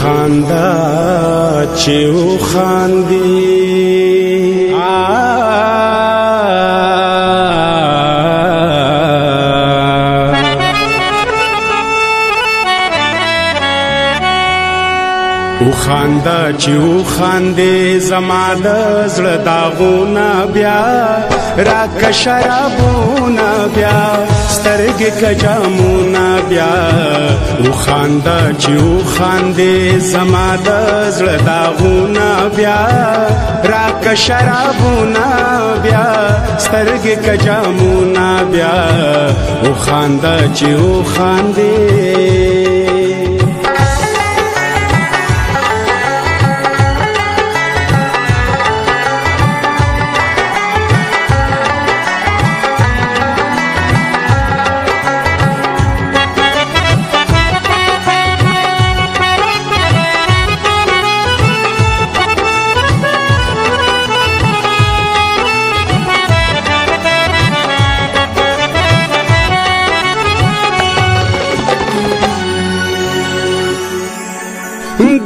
خاندا چې و خاندي او خاندا چې و خاندي زما د زړه داغونه بیا راک شرابونه بیا سترګې کجامونه بیا او خاندا چې و خاندي زما د زړه داغونه بیا راک شرابونه بیا سترګې کجامونه بیا او خاندا چې و خاندي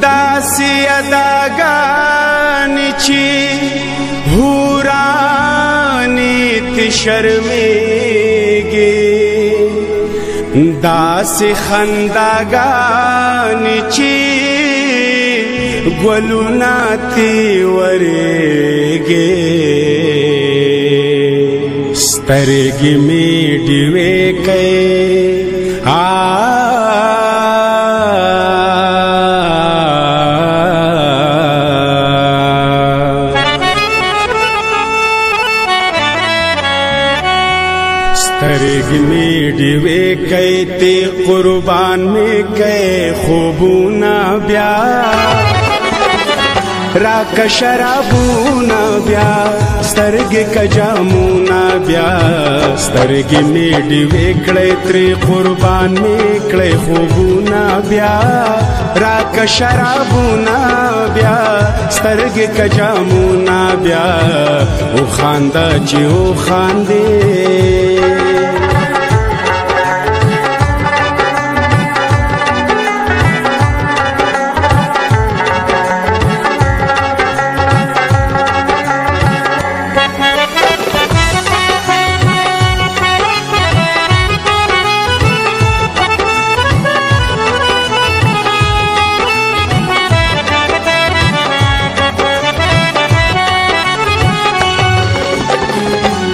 داسی اداگانی چی حورانی تی شرمیگی داسی خنداگانی چی گلونا تی وریگی سترگی میڈیوے کئی سترګې مې ډیوې کئ ته قربان مې کئ خوبونه بیا راک شرابونه بیا سترګې کجامونه بیا سترګې مې ډیوې کړې ترې قربان مې کړې خوبونه بیا راک شرابونه بیا سترګې کجامونه بیا او خاندا چې او خاندي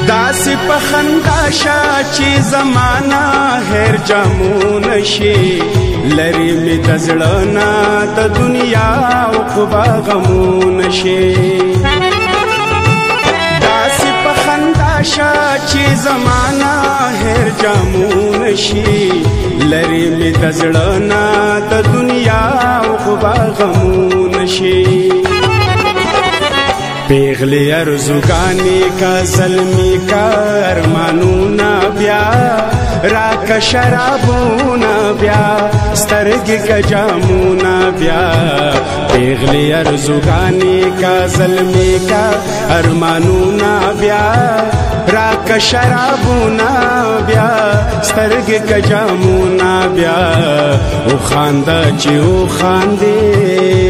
داسی پخندا شا چی زمانہ هر جامون شي لری می دزړنا د دنیا او قبا غمون شي داسی پخندا شا چی زمانہ هر جامون شي لری می دزړنا د دنیا او قبا غمون شي پیغلی ارزوگانی کا ظلمی کا ارمانونا بیا راک شرابونا بیا سترگی کا جامونا بیا پیغلی ارزوگانی کا ظلمی کا ارمانونا بیا راک شرابونا بیا سترگی کا جامونا بیا او خاندا چی او خاندی